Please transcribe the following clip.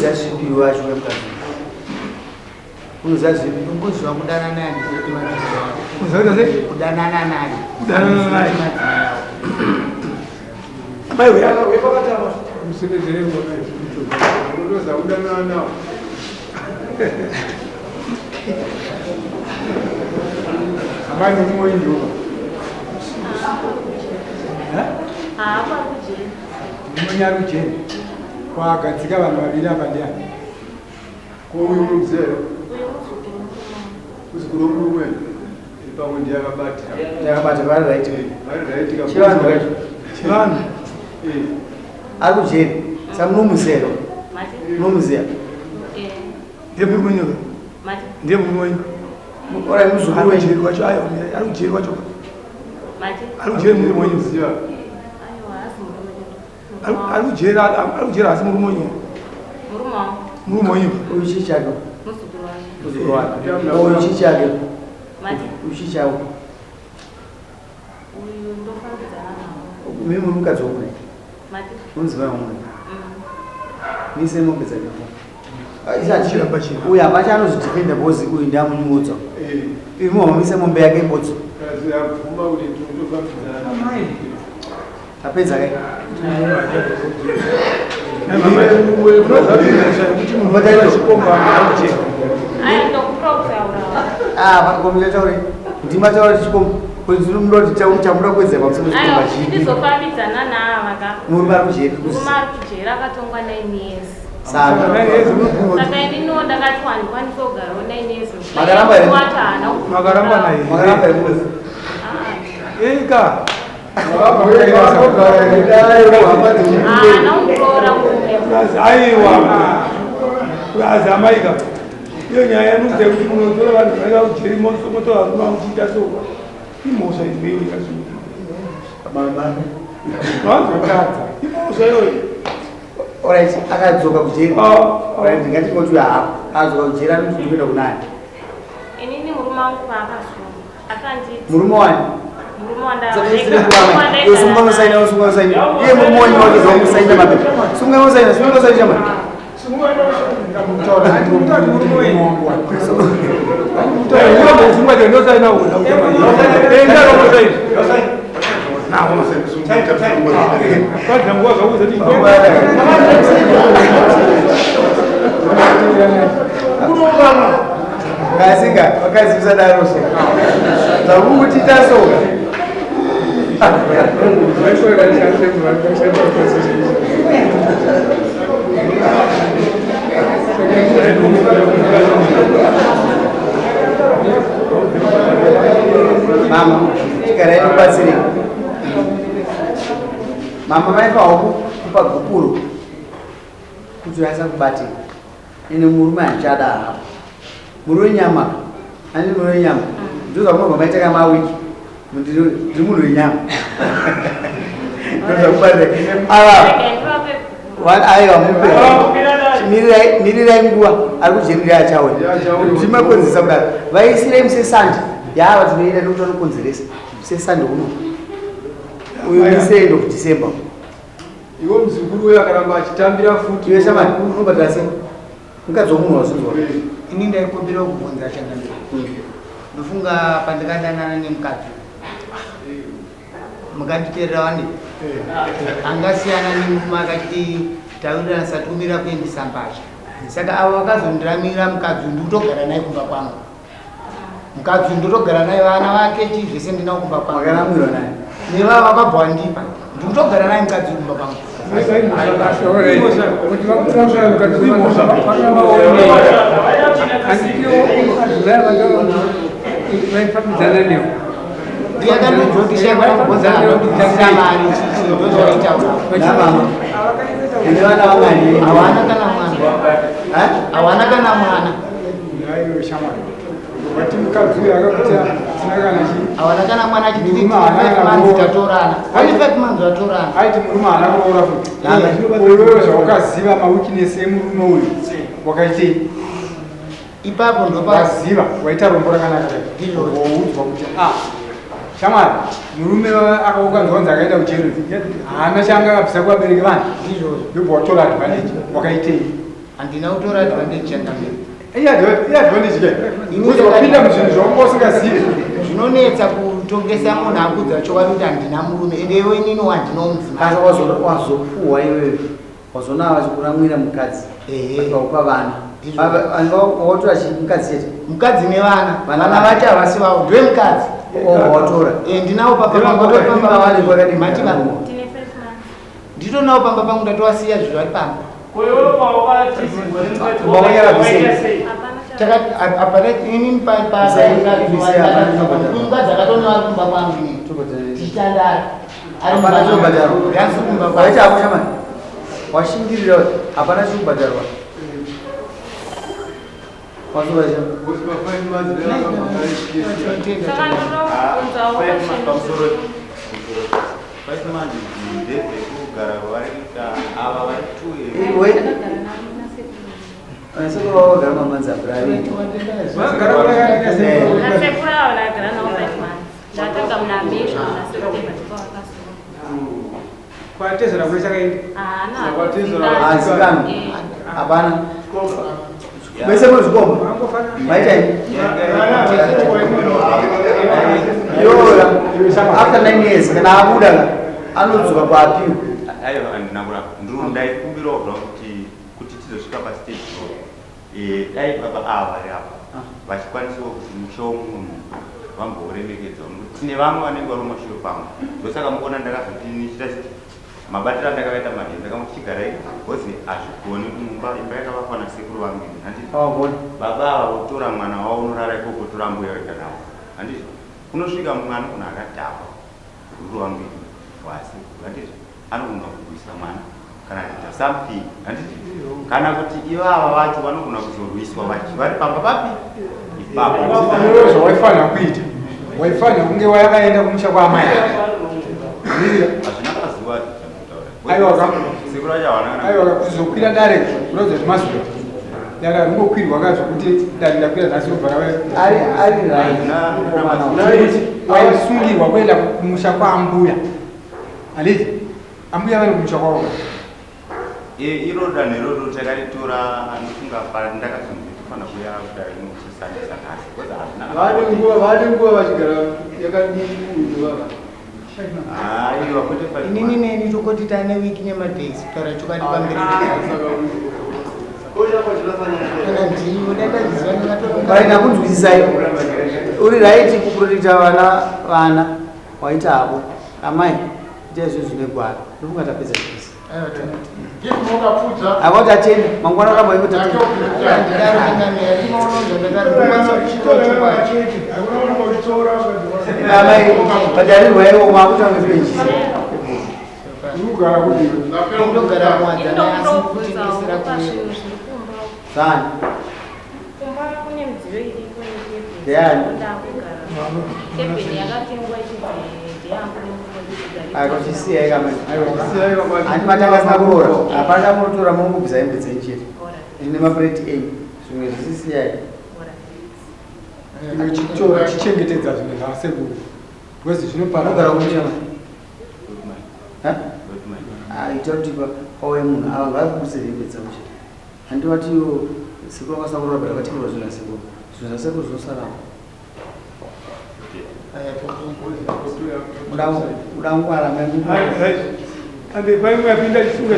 unozazvipi wacho wemkazi unozazvipi ungozviwa kudanana naye kudanana naye mai wepakatama musevezereko unoza kudanana nawo amai nomuoindio Munyarucheni kwagadzika vanhu vaviri apa ndiani kouyu muzero kuzukuru mumwe pamwe ndiyakabata varaitika chivanhu ari kujeri samunomuzero nomuzera ndemurumwenyu ndemurumwenyu orai muzukuru wejeri kwacho ayo ari kujeri kwacho ari kujeri murumwenyu Alujera asi murumonyo. Murumonyo. Uchichage. Muzukuru wake. Uchichage. Uchichawo. Uyu ndofambidza nawo. Mimi mukadzi womwe. Unzi vai omwe. Mise mopedza ndipo. Isachira pachira. Uyu apacha anozvidefenda bozi uyu ndamunyudza. Imo mise mombe yake ibotso. Kazi yapfuma kuti ndofambidza nawo. Apedza kai. ndimataura chikomba kwezinomuroti chamuda kuwedza pamusozofambidzana naavaka muri vari kujeri kujeri akatongwa 9 years saka inino ndakati wandikwanisa kugarawo 9 years makaramba eka aiwa iyo nyaya yanuze kuti munotora vanhu vanga kujeri motoa muchiita so imhosva imeyo ikazvazokadza imhosva iyoyo orit akadzoka kujeri ndingatingoti akadzoka kujeri anoti ndikuenda kunani inini murume wangu paakasunga akanditi murume wani Kasinga wakazivisa daroso zakuti tasoka mama chikarai kubatsiri mama maipawo kupa gupuro kuti vasakubatira ine murume anchada apa muri wenyama ani muri wenyama ndoza kunobva maitaka mawiki ndiri munhu wenyama ndoza kubatira aiwa mupe mirirai nguva ari kujerira achawe zvimakonzesa kudaro vaisirei musesandi yava tinoita nekuti vanokonzeresa musesandi uno uyu misei ndokudhisemba iwo muzukuru uyo akaramba achitambira futi iwe shamani unobatira sei mukadzi womunhu wasunzwa ini ndaikumbira kubvunza changamiro ndofunga pandikadanana nemukadzi mukanditeerera wani angasiyana nemurume akati tawirirana satumira kuendesa mbasha saka avo vakazondiramira mukadzi ndikutogara naye kumba kwangu mukadzi ndotogara naye vana vake chii zvese ndinawo kumba kwangu makaramirwa naye nevava vakabva vandipa ndikutogara naye mukadzi kumba kwangu hawana kana mwana hawana kana mwana chiditatorana aiti murume haana kuroora futi uyoyo zvaukaziva mawikinesi emurume uyu wakaitei ipapo ndopaziva waita rombo rakanaka woudzwa kuti shamwari murume akaukanzwanzi akaenda kuchero haana chaanga kabvisa kuvabereki vanhu ndobva watora advantage wakaitei handina kutora advantage changamira zvinonetsa kutongesa munhu akudza chokwadi kuti handina murume ende iwe inini wandinomudzimai wazopuwa iwewe wazona vachikuramwira mukadzi vakaupa vana watora mukadzi chete mukadzi nevana vana vati havasi vavo ndiwe mukadzi watora ndinawo pamba nditonawo pamba pangu ndatowasiya zviro vari pamba inini mukadzi akatonawa kumba kwangu ini tichitandara washingirira hapana chikubhadharwa vagara mamanzi kwatezera kuri chakaenda hapana mese muzvikomba maitai after 9 years kana abuda anodzoka kwapiwa aiwa andinakura ndiri ndaikumbirawo kuti tizosvika pastage dai baba ava vari apa vachikwanisawo kuti mushawo munhu vamboremekedza nokuti tine vamwe vanenge vari mumashure pangu ndosaka mukuona ndakazoti nichita chiti mabatiro andakavaita madii ndakamuti chigarai bhozi hazvigoni mumba imba yakavafana sekuru vambiri handiti baba ava votora mwana wavo unorara ikoko tora mbuya wega navo handiti kunosvika mwana kuna akadhakwa ruru vambiri wasekuru handiti anogona kurwisa mwana kana kuita something handiti kana kuti ivava vacho vanogona kuzorwiswa vari pamba papi ipapo zvawaifana kuita waifana kunge wayakaenda kumusha kwaamai hazvina kazuva aiwa kuzokwira dare kurodza kuti mazuva dare ringokwirwa kazo kuti dare ndakwira nhasi robva waisungirwa kuenda kumusha kwaambuya handiti ambuya vari kumusha kwavo iro danho irodo takaritora anofunga ndakazondifana kuya kudare inokusanisa nhasi vane nguva vachigara yakadii inini neni tokoti tane wiki nemadhesi kutaura chokwadi pamberi vaina kunzwisisai uri raiti kuprotekta vana waita havo amai ita izvo zvinegwara ndokungatapedza chisi avati atende mangwana ramba amai bhadharirwaiwo makutange peji andimatangasina kurora hapana munotora munobvisa hembe dzenchete ine mapureti a zvimwe zvisisiyai chichengetedza zvinhu zvasekuru bcause zvinopanoogara kumuchama ita kuti pauye munhu ava ngavakubudise hembe dzamuchete handivatiyo sekuru vakasina kurora bada vatekerwa zvinhu zvasekuru zvinhu zvasekuru zvinosaramo udangwara ande paimwe yapinda chisunga